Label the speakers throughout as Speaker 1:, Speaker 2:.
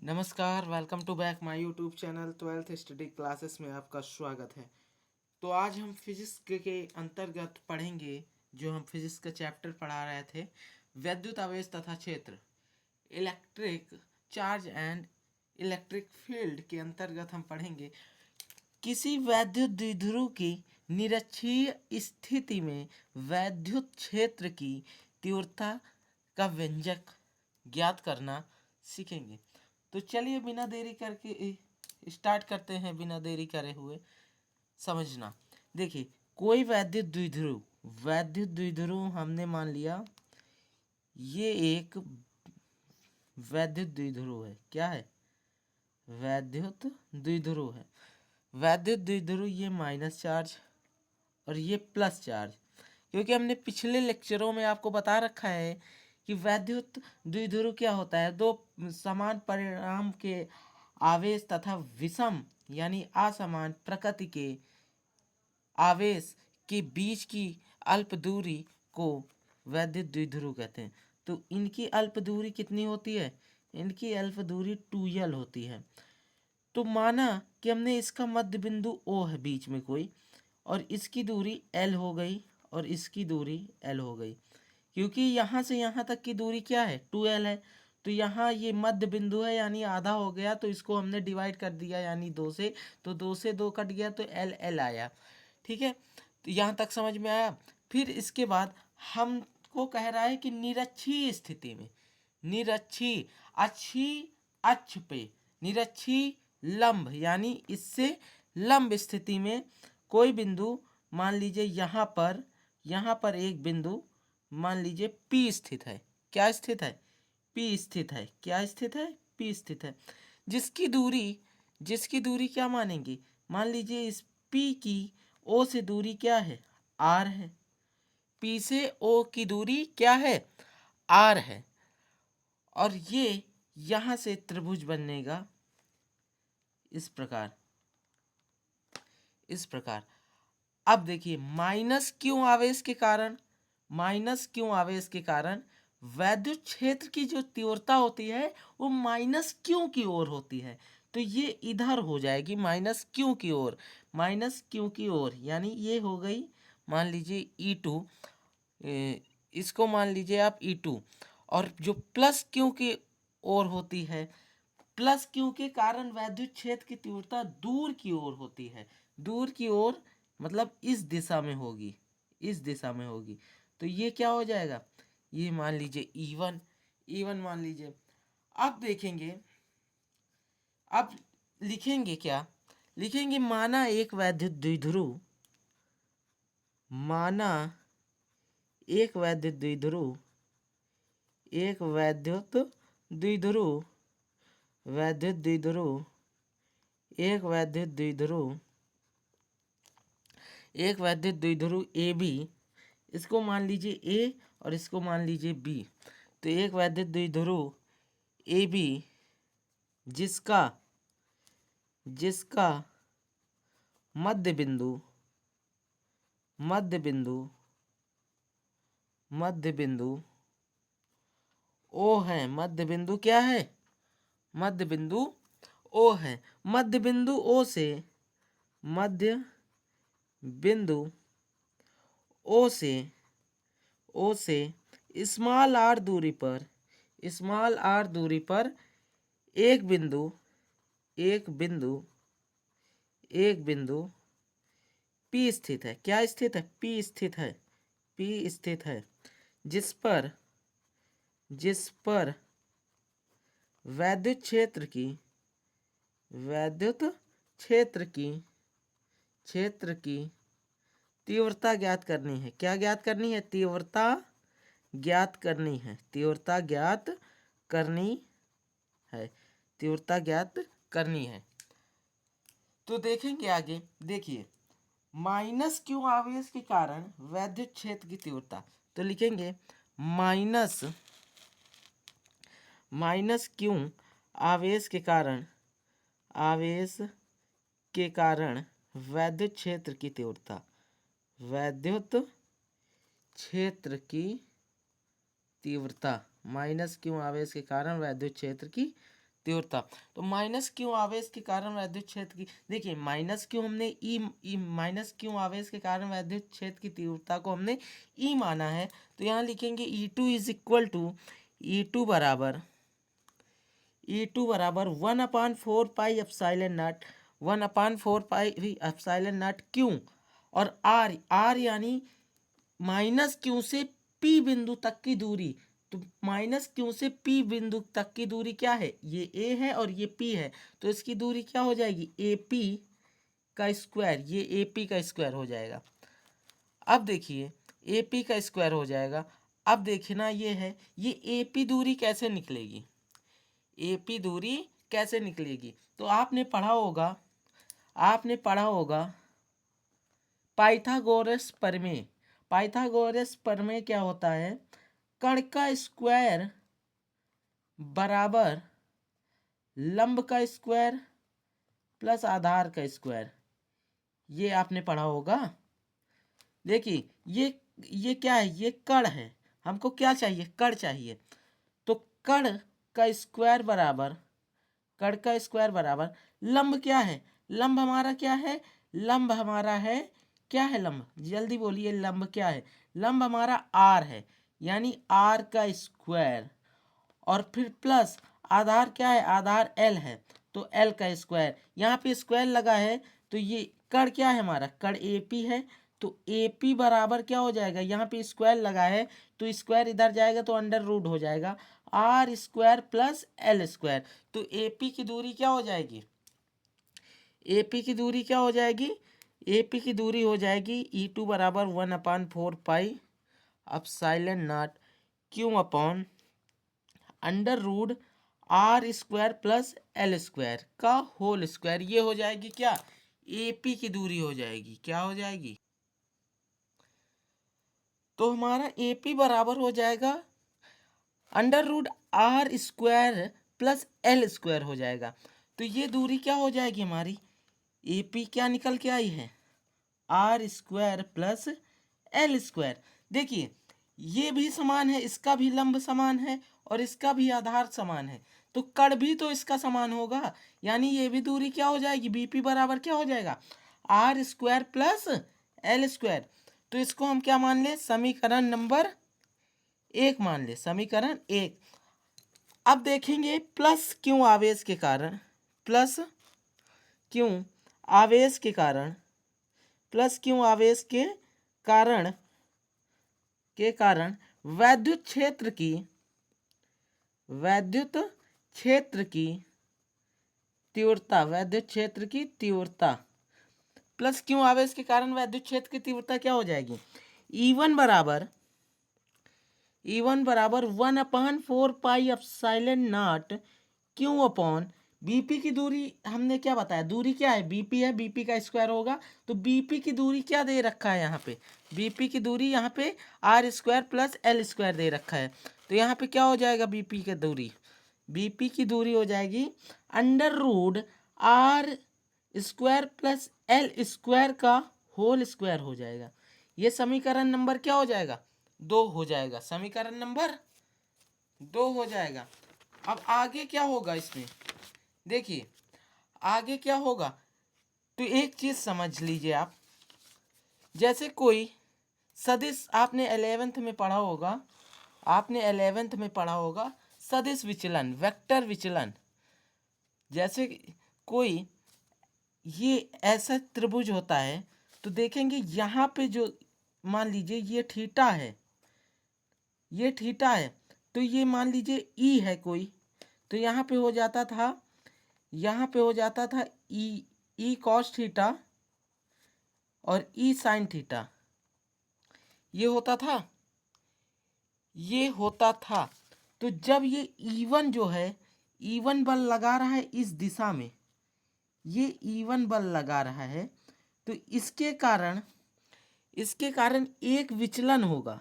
Speaker 1: नमस्कार, welcome to back my YouTube channel 12th study classes में आपका स्वागत है। तो आज हम फिजिक्स के अंतर्गत पढ़ेंगे जो हम फिजिक्स का चैप्टर पढ़ा रहे थे, वैद्युत आवेश तथा क्षेत्र, electric charge and electric field के अंतर्गत हम पढ़ेंगे किसी वैद्युत द्विध्रुव की निरक्षीय स्थिति में वैद्युत क्षेत्र की तीव्रता का व्यंजक ज्ञात करना सीखेंगे। तो चलिए बिना देरी करके स्टार्ट करते हैं, बिना देरी करे हुए समझना। देखिए, कोई वैद्युत द्विध्रुव हमने मान लिया ये एक वैद्युत द्विध्रुव है। क्या है? वैद्युत द्विध्रुव है। वैद्युत द्विध्रुव ये माइनस चार्ज और ये प्लस चार्ज, क्योंकि हमने पिछले लेक्चरों में आपको बता रखा है कि वैद्युत द्विध्रुव क्या होता है। दो समान परिणाम के आवेश तथा विषम यानी असमान प्रकृति के आवेश के बीच की अल्प दूरी को वैद्युत द्विध्रुव कहते हैं। तो इनकी अल्प दूरी कितनी होती है? इनकी अल्प दूरी 2l होती है। तो माना कि हमने इसका मध्य बिंदु O है बीच में कोई, और इसकी दूरी L हो गई और इसकी दूरी L हो गई। क्योंकि यहाँ से यहाँ तक की दूरी क्या है? 2l है। तो यहाँ ये मध्य बिंदु है यानी आधा हो गया, तो इसको हमने डिवाइड कर दिया यानी 2 से, तो 2 से 2 कट गया तो L L आया। ठीक है, तो यहाँ तक समझ में आया। फिर इसके बाद हमको कह रहा है कि निरक्षीय स्थिति में, निरक्षीय अच्छी अक्ष पे, निरक्षीय लंब यानी इससे लंब स्थिति में कोई बिंदु, मान लीजिए यहाँ पर एक बिंदु मान लीजिए P स्थित है। क्या स्थित है? P स्थित है। क्या स्थित है? P स्थित है। जिसकी दूरी क्या मानेंगे? मान लीजिए इस P की O से दूरी क्या है? R है। P से O की दूरी क्या है? R है। और ये यहाँ से त्रिभुज बनेगा इस प्रकार, इस प्रकार। अब देखिए, माइनस क्यों आवेश के कारण वैद्युत क्षेत्र की जो तीव्रता होती है वो माइनस क्यों की ओर होती है। तो ये इधर हो जाएगी माइनस क्यों की ओर, माइनस क्यों की ओर, यानी ये हो गई मान लीजिए E2, इसको मान लीजिए आप E2। और जो प्लस क्यों की ओर होती है, प्लस क्यों के कारण वैद्युत क्षेत्र की तीव्रता दूर की ओर होती है। दूर की ओर मतलब इस दिशा में होगी, इस दिशा में होगी। तो ये क्या हो जाएगा? ये मान लीजिए E1 मान लीजिए। अब देखेंगे, अब लिखेंगे क्या? लिखेंगे माना एक वैद्युत द्विध्रुव, माना एक वैद्युत द्विध्रुव, एक वैद्युत द्विध्रुव, वैद्युत द्विध्रुव, एक वैद्युत द्विध्रुव, एक वैद्युत द्विध्रुव ए बी, इसको मान लीजिए ए और इसको मान लीजिए बी। तो एक वैद्युत द्विध्रुव ए बी जिसका जिसका मध्य बिंदु मध्य बिंदु मध्य बिंदु ओ है। मध्य बिंदु क्या है? मध्य बिंदु ओ है। मध्य बिंदु ओ से, मध्य बिंदु ओ से स्मॉल आर दूरी पर, स्मॉल आर दूरी पर एक बिंदु P स्थित है। क्या स्थित है? P स्थित है। P स्थित है जिस पर वैद्युत क्षेत्र की तीव्रता ज्ञात करनी है। क्या ज्ञात करनी है? तीव्रता ज्ञात करनी है। तीव्रता ज्ञात करनी है। तीव्रता ज्ञात करनी है। तो देखेंगे आगे। देखिए, माइनस क्यों आवेश के कारण वैद्युत क्षेत्र की तीव्रता, तो लिखेंगे माइनस क्यों आवेश के कारण वैद्युत क्षेत्र की तीव्रता, वैद्युत क्षेत्र की तीव्रता, माइनस क्यों आवेश के कारण वैद्युत क्षेत्र की तीव्रता। तो माइनस क्यू आवेश के कारण विद्युत क्षेत्र की, देखिए माइनस क्यू हमने माइनस क्यू आवेश के कारण विद्युत क्षेत्र की तीव्रता को हमने ई माना है। तो यहाँ लिखेंगे E2 is equal to E2 बराबर 1/4 पाई एप्सिलॉन नॉट क्यू, और आर यानी माइनस क्यू से पी बिंदु तक की दूरी। तो माइनस क्यू से पी बिंदु तक की दूरी क्या है, ये ए है और ये पी है, तो इसकी दूरी क्या हो जाएगी, ए पी का स्क्वायर, ये ए पी का स्क्वायर हो जाएगा। अब देखिए ए पी का स्क्वायर हो जाएगा। अब देखना ये है, ये ए पी दूरी कैसे निकलेगी, ए पी दूरी कैसे निकलेगी। तो आपने पढ़ा होगा पाइथागोरस प्रमेय। पाइथागोरस प्रमेय क्या होता है, कण का स्क्वायर बराबर लंब का स्क्वायर प्लस आधार का स्क्वायर, ये आपने पढ़ा होगा। देखिए ये क्या है, ये कण है, हमको क्या चाहिए, कण चाहिए। तो कण का स्क्वायर बराबर लंब क्या है, लंब हमारा क्या है, लंब हमारा है, क्या है लंब, जल्दी बोलिए, लंब क्या है, लंब हमारा आर है, यानी आर का स्क्वायर, और फिर प्लस आधार क्या है, आधार एल है, तो एल का स्क्वायर, यहाँ पे स्क्वायर लगा है, तो ये कण क्या है हमारा, कण ए पी है, तो ए पी बराबर क्या हो जाएगा, यहाँ पे स्क्वायर लगा है तो स्क्वायर इधर जाएगा तो अंडर रूट हो जाएगा, R square plus L square. तो ए पी की दूरी क्या हो जाएगी, ए पी की दूरी क्या हो जाएगी, ए पी की दूरी हो जाएगी E2 बराबर 1/4 pi epsilon naught Q upon under root R square plus L square का होल स्क्वायर। ये हो जाएगी क्या, ए पी की दूरी हो जाएगी, क्या हो जाएगी, तो हमारा ए पी बराबर हो जाएगा under root R square plus L square हो जाएगा। तो ये दूरी क्या हो जाएगी हमारी, ए पी क्या निकल के आई है, R square plus L square. देखिए ये भी समान है, इसका भी लंब समान है और इसका भी आधार समान है, तो कण भी तो इसका समान होगा, यानी ये भी दूरी क्या हो जाएगी, बीपी बराबर क्या हो जाएगा, R square plus L square. तो इसको हम क्या मान ले, समीकरण नंबर 1 मान ले, समीकरण 1। अब देखेंगे प्लस क्यों आवेश के कारण, प्लस क्यों आवेश के कारण, प्लस क्यों आवेश के कारण वैद्युत क्षेत्र की तीव्रता, प्लस क्यों आवेश के कारण वैद्युत क्षेत्र की तीव्रता क्या हो जाएगी, E1 बराबर 1/4 pi epsilon naught Q upon BP की दूरी, हमने क्या बताया, दूरी क्या है, बीपी है, बीपी का स्क्वायर होगा, तो बीपी की दूरी क्या दे रखा है यहाँ पे, बीपी की दूरी यहाँ पे R square plus L square दे रखा है, तो यहाँ पे क्या हो जाएगा, बीपी की दूरी हो जाएगी under root R square plus L square का होल स्क्वायर हो जाएगा। ये समीकरण नंबर क्या हो जाएगा, 2 हो जाएगा, समीकरण नंबर 2 हो जाएगा। अब आगे क्या होगा इसमें, देखिए आगे क्या होगा, तो एक चीज समझ लीजिए आप, जैसे कोई सदिश, आपने 11th में पढ़ा होगा सदिश विचलन, वेक्टर विचलन। जैसे कोई ये ऐसा त्रिभुज होता है, तो देखेंगे यहाँ पे जो, मान लीजिए ये थीटा है, तो ये मान लीजिए ई है कोई, तो यहाँ पे हो जाता था ई कॉस थीटा और ई साइन थीटा, ये होता था। तो जब ये E1 जो है, E1 बल लगा रहा है इस दिशा में, ये E1 बल लगा रहा है, तो इसके कारण एक विचलन होगा,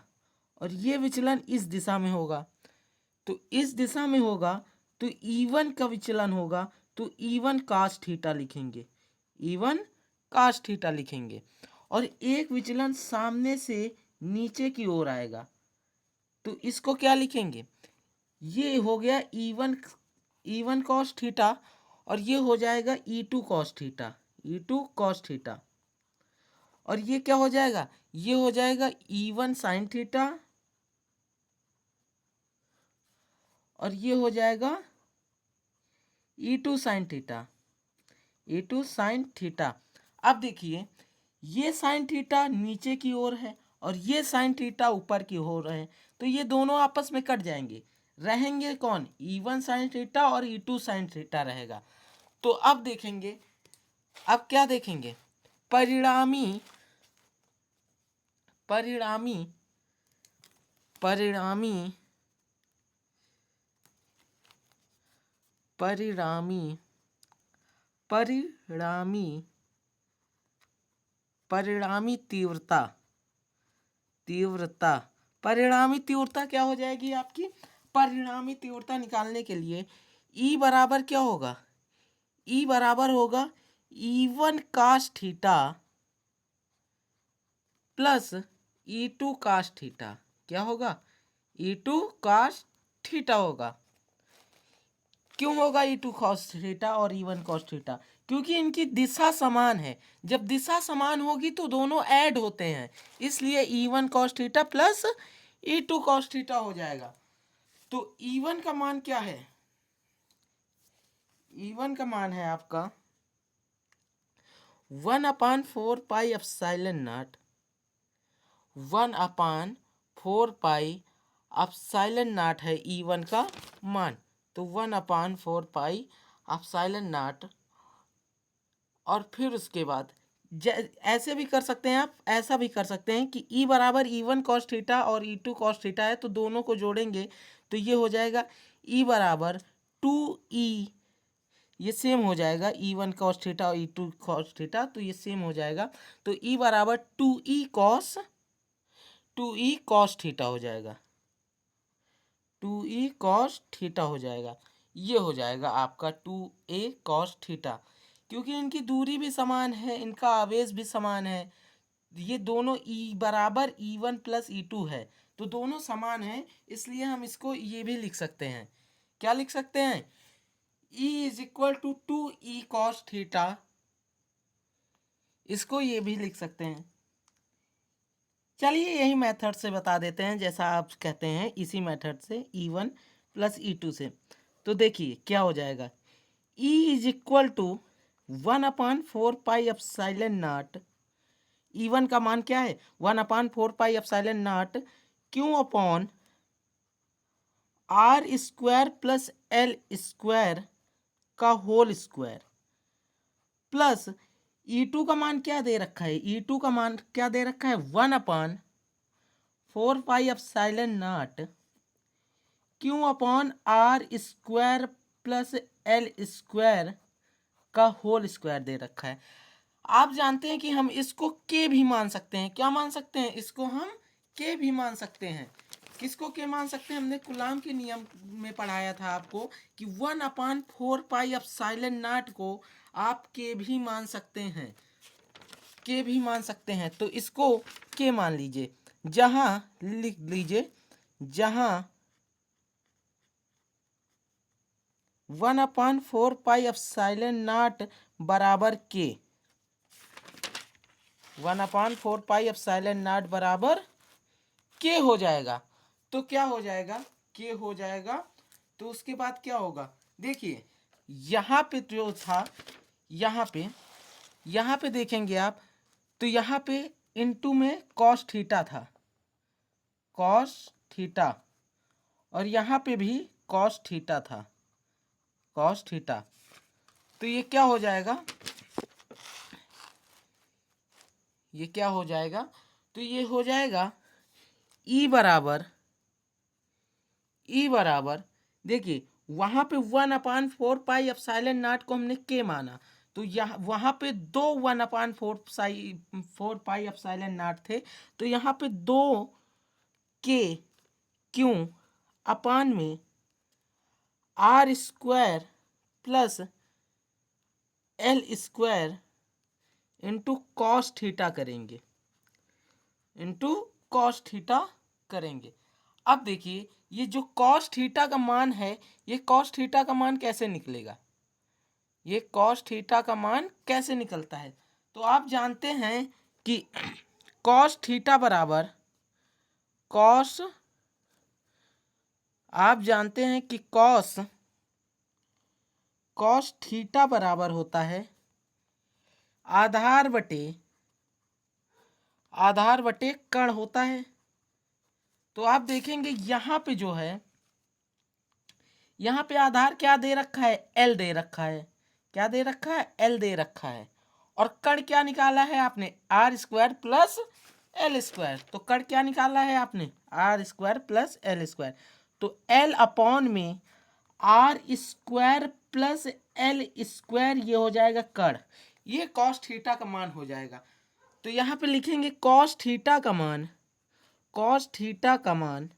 Speaker 1: और ये विचलन इस दिशा में होगा, तो इस दिशा में होगा तो E1 का विचलन होगा, तो E1 cos थीटा लिखेंगे, और एक विचलन सामने से नीचे की ओर आएगा, तो इसको क्या लिखेंगे, ये हो गया E1 E1 कॉस थीटा और ये हो जाएगा E2 cos theta, E2 cos theta. और ये क्या हो जाएगा, ये हो जाएगा E1 साइन थीटा और ये हो जाएगा E2 sine theta, E2 sine theta. अब देखिए ये साइन थीटा नीचे की ओर है और ये साइन थीटा ऊपर की ओर है, तो ये दोनों आपस में कट जाएंगे, रहेंगे कौन, E1 साइन थीटा और E2 साइन थीटा रहेगा। तो अब देखेंगे, अब क्या देखेंगे, परिणामी परिणामी परिणामी परिणामी परिणामी परिणामी तीव्रता परिणामी तीव्रता क्या हो जाएगी आपकी, परिणामी तीव्रता निकालने के लिए E बराबर क्या होगा, E बराबर होगा E1 cos theta plus E2 cos theta. क्या होगा, E2 cos थीटा होगा। क्यों होगा E2 cos थीटा और E1 cos थीटा, क्योंकि इनकी दिशा समान है। जब दिशा समान होगी तो दोनों ऐड होते हैं, इसलिए E1 cos theta plus E2 cos theta हो जाएगा। तो E1 का मान क्या है, E1 का मान है आपका 1/4 pi epsilon not, 1/4 pi epsilon not है E1 का मान। तो 1/4 पाई एप्सिलॉन नॉट। और फिर उसके बाद ऐसे भी कर सकते हैं आप, ऐसा भी कर सकते हैं कि E बराबर E1 cos थीटा और E2 cos थीटा है, तो दोनों को जोड़ेंगे तो ये हो जाएगा E बराबर 2E, ये सेम हो जाएगा E1 cos थीटा और E2 cos थीटा, तो ये सेम हो जाएगा। तो E बराबर 2E cos थीटा हो जाएगा, 2E cos थीटा हो जाएगा। ये हो जाएगा आपका 2A cos थीटा, क्योंकि इनकी दूरी भी समान है, इनका आवेश भी समान है, ये दोनों E बराबर E1 प्लस E2 है, तो दोनों समान हैं, इसलिए हम इसको ये भी लिख सकते हैं। क्या लिख सकते हैं, E is equal to 2E cos theta, इसको ये भी लिख सकते हैं। चलिए यही मेथड से बता देते हैं, जैसा आप कहते हैं इसी मेथड से E1 प्लस E2 से। तो देखिए क्या हो जाएगा, E is equal to 1/4 pi epsilon naught, E1 का मान क्या है 1/4 pi epsilon naught Q upon R² plus L² का होल स्क्वायर, प्लस E2 का मान क्या दे रखा है, E2 का मान क्या दे रखा है 1/4 pi epsilon naught Q upon R² plus L² का होल स्क्वायर दे रखा है। आप जानते हैं कि हम इसको के भी मान सकते हैं, क्या मान सकते हैं, इसको हम के भी मान सकते हैं। किसको के मान सकते हैं, हमने कूलॉम के नियम में पढ़ाया था आपको कि 1/4 पाई एप्सिलॉन नॉट को आप के भी मान सकते हैं, के भी मान सकते हैं। तो इसको के मान लीजिए, जहां लिख लीजिए, जहां 1/4 पाई एप्सिलॉन नॉट बराबर के, 1/4 पाई एप्सिलॉन नॉट बराबर के हो जाएगा। तो क्या हो जाएगा, के हो जाएगा। तो उसके बाद क्या होगा, देखिए यहाँ पे जो था, यहाँ पे देखेंगे आप, तो यहाँ पे इनटू में कॉस थीटा था, कॉस थीटा, और यहाँ पे भी कॉस थीटा था, कॉस थीटा। तो ये क्या हो जाएगा, ये क्या हो जाएगा, तो ये हो जाएगा E बराबर देखिए वहाँ पे 1/4 पाई एप्सिलॉन नॉट को हमने के माना, तो यहाँ वहाँ पे दो 1/4 पाई एप्सिलॉन नॉट थे, तो यहाँ पे दो के क्यों अपान में R² plus L² into cos theta करेंगे, इंटू कॉस थीटा करेंगे। अब देखिए ये जो कॉस थीटा का मान है, ये कॉस थीटा का मान कैसे निकलेगा, ये कॉस थीटा का मान कैसे निकलता है। तो आप जानते हैं कि कॉस थीटा बराबर कॉस, आप जानते हैं कि कॉस थीटा बराबर होता है आधार बटे कण होता है। तो आप देखेंगे यहाँ पे जो है, यहाँ पे आधार क्या दे रखा है, एल दे रखा है। क्या दे रखा है, एल दे रखा है। और कण क्या निकाला है आपने, R square plus L square. तो कण क्या निकाला है आपने, R square plus L square. तो एल अपॉन में R square plus L square, ये हो जाएगा कण। ये कॉस थीटा का मान हो जाएगा। तो यहाँ पे लिखेंगे कॉस थीटा का मान, कॉस थीटा का मान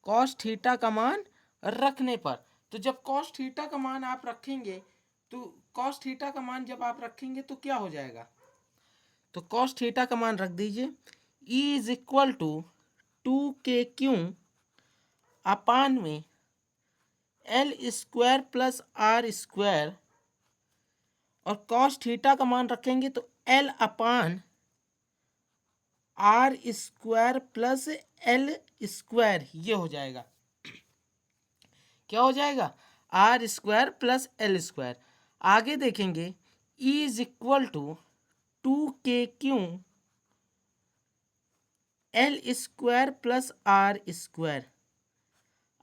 Speaker 1: कॉस थीटा का मान रखने पर। तो जब कॉस थीटा का मान आप रखेंगे, तो कॉस थीटा का मान जब आप रखेंगे तो क्या हो जाएगा, तो कॉस थीटा का मान रख दीजिए, E is equal to 2k upon में L square plus R square, और कॉस थीटा का मान रखेंगे तो L upon R square plus L square, ये हो जाएगा। क्या हो जाएगा, R square plus L square. आगे देखेंगे E is equal to 2k L square plus R square.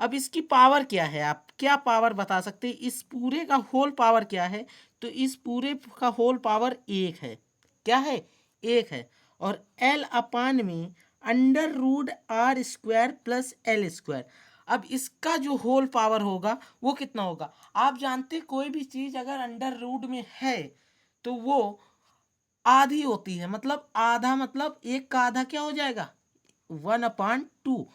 Speaker 1: अब इसकी पावर क्या है, आप क्या पावर बता सकते हैं, इस पूरे का होल पावर क्या है। तो इस पूरे का होल पावर 1 है। क्या है, 1 है। और एल अपान में under root R square plus L square. अब इसका जो होल पावर होगा वो कितना होगा, आप जानते कोई भी चीज़ अगर अंडर रूट में है तो वो आधी होती है। मतलब आधा, मतलब एक का आधा क्या हो जाएगा, 1/2।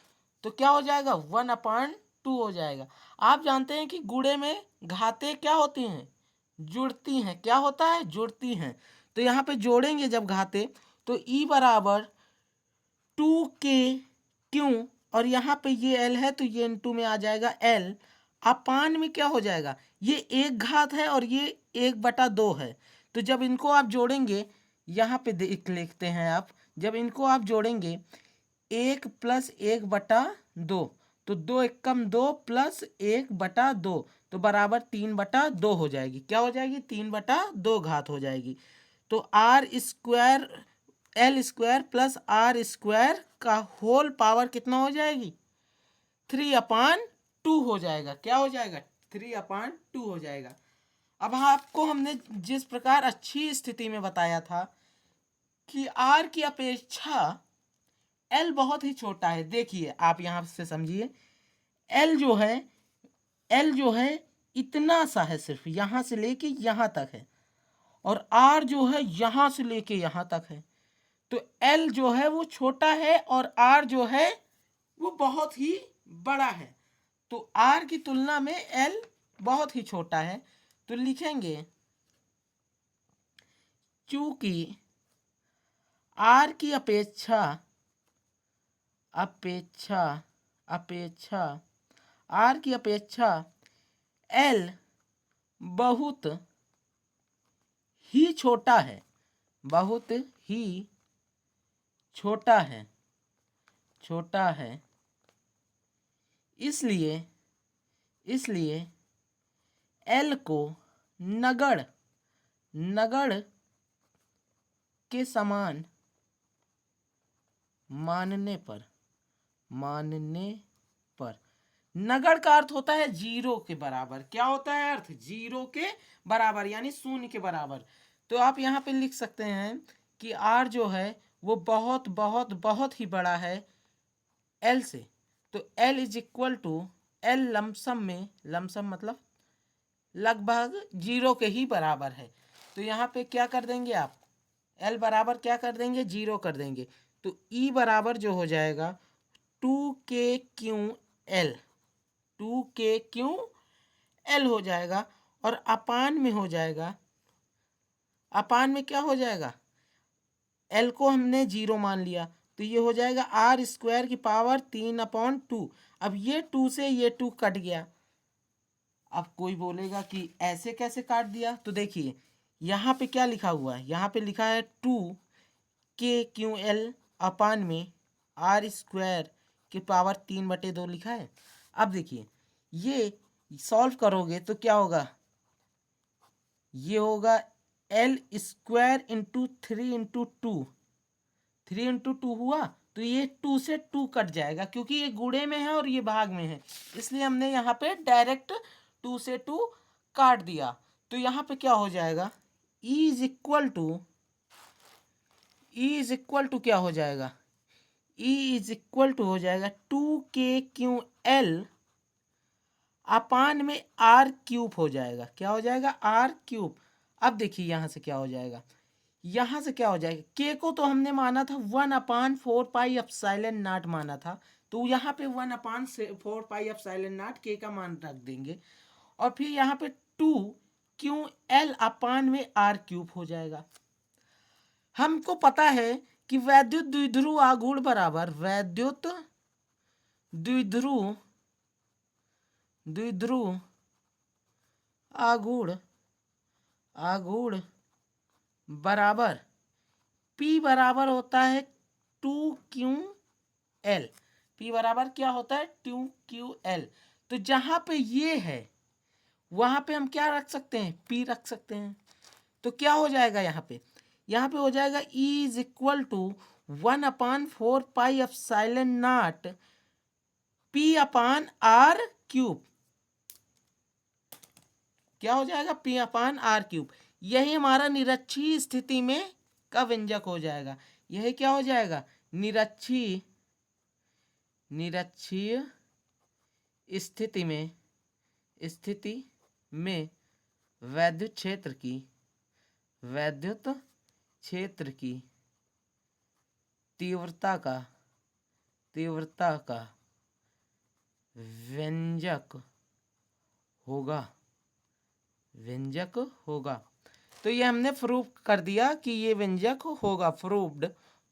Speaker 1: तो क्या हो जाएगा, 1/2 हो जाएगा। आप जानते हैं कि गुणे में घातें क्या होती हैं, जुड़ती हैं। क्या होता है, जुड़ती हैं। तो यहाँ पे जोड़ेंगे जब घातें, तो E बराबर 2k, और यहाँ पे ये L है तो ये इनटू में आ जाएगा L अपान में क्या हो जाएगा, ये एक घात है और ये 1/2 है। तो जब इनको आप जोड़ेंगे, यहाँ पे देख लिखते हैं आप, जब इनको आप जोड़ेंगे 1 प्लस 1/2, तो 2 एकम 2 प्लस 1/2, तो बराबर 3/2 हो जाएगी। क्या हो जाएगी, 3/2 घात हो जाएगी। तो R square L square plus R square का होल पावर कितना हो जाएगी, 3/2 हो जाएगा। क्या हो जाएगा, 3/2 हो जाएगा। अब आपको हमने जिस प्रकार अच्छी स्थिति में बताया था कि आर की अपेक्षा एल बहुत ही छोटा है। देखिए आप यहाँ से समझिए, एल जो है इतना सा है, सिर्फ यहाँ से लेके यहाँ तक है, और आर जो है यहाँ से लेके यहाँ तक है। तो एल जो है वो छोटा है और आर जो है वो बहुत ही बड़ा है। तो आर की तुलना में एल बहुत ही छोटा है। तो लिखेंगे चूंकि आर की अपेक्षा आर की अपेक्षा एल बहुत ही छोटा है, बहुत ही छोटा है, इसलिए एल को नगण्य के समान मानने पर नगण्य का अर्थ होता है 0 के बराबर। क्या होता है अर्थ, 0 के बराबर, यानी 0 के बराबर। तो आप यहाँ पे लिख सकते हैं कि R जो है वो बहुत बहुत बहुत ही बड़ा है L से। तो L is equal to L lump sum मतलब लगभग 0 के ही बराबर है। तो यहाँ पे क्या कर देंगे आप, L बराबर क्या कर देंगे, 0 कर देंगे। तो E बराबर जो हो जाएगा 2k L हो जाएगा, और अपान में क्या हो जाएगा, एल को हमने 0 मान लिया, तो ये हो जाएगा आर स्क्वायर की पावर 3/2। अब ये 2 से ये 2 कट गया। अब कोई बोलेगा कि ऐसे कैसे काट दिया, तो देखिए यहाँ पे क्या लिखा हुआ है, यहाँ पे लिखा है 2 KQL अपान में आर स्क्वायर की पावर 3/2 लिखा है। अब देखिए ये सॉल्व करोगे तो क्या होगा, ये होगा एल स्क्वायर इंटू 3/2, 3/2 हुआ, तो ये 2 से 2 कट जाएगा क्योंकि ये गुणे में है और ये भाग में है, इसलिए हमने यहाँ पे डायरेक्ट 2 से 2 काट दिया। तो यहाँ पे क्या हो जाएगा, E इज इक्वल टू क्या हो जाएगा, E इज इक्वल टू हो जाएगा 2KQL अपान में R³ हो जाएगा। क्या हो जाएगा, R³। अब देखिए यहाँ से क्या हो जाएगा, यहाँ से क्या हो जाएगा, के को तो हमने माना था 1/4πε0 माना था, तो यहाँ पे 1/4πε0 के का मान रख देंगे, और फिर यहाँ पे 2QL अपान में R³ हो जाएगा। हमको पता है कि वैद्युत द्विध्रुव आघूर्ण बराबर वैद्युत द्विध्रुव आघूर्ण बराबर P बराबर होता है 2QL। P बराबर क्या होता है, 2QL। तो जहां पे ये है वहां पे हम क्या रख सकते हैं, P रख सकते हैं। तो क्या हो जाएगा यहाँ पे हो जाएगा E is equal to 1/4πε0 P/R³। क्या हो जाएगा, P/R³। यही हमारा निरक्षीय स्थिति में का व्यंजक हो जाएगा। यही क्या हो जाएगा, निरक्षीय स्थिति में वैद्युत क्षेत्र की तीव्रता का व्यंजक होगा। तो ये हमने प्रूव कर दिया कि ये व्यंजक होगा,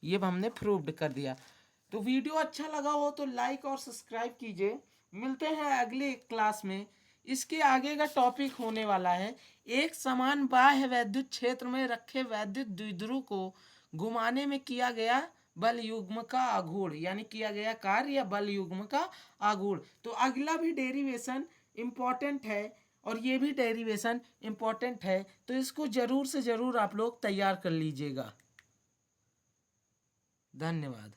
Speaker 1: ये हमने प्रूव्ड कर दिया। तो वीडियो अच्छा लगा हो तो लाइक और सब्सक्राइब कीजिए। मिलते हैं अगले क्लास में। इसके आगे का टॉपिक होने वाला है, एक समान बाह्य वैद्युत क्षेत्र में रखे वैद्युत द्विध्रुव को घुमाने में किया गया बल युग्म का आघूर्ण, यानी किया गया कार्य या बल युग्म का आघूर्ण। तो अगला भी डेरिवेशन इम्पॉर्टेंट है और ये भी डेरिवेशन इम्पॉर्टेंट है, तो इसको जरूर से जरूर आप लोग तैयार कर लीजिएगा। धन्यवाद।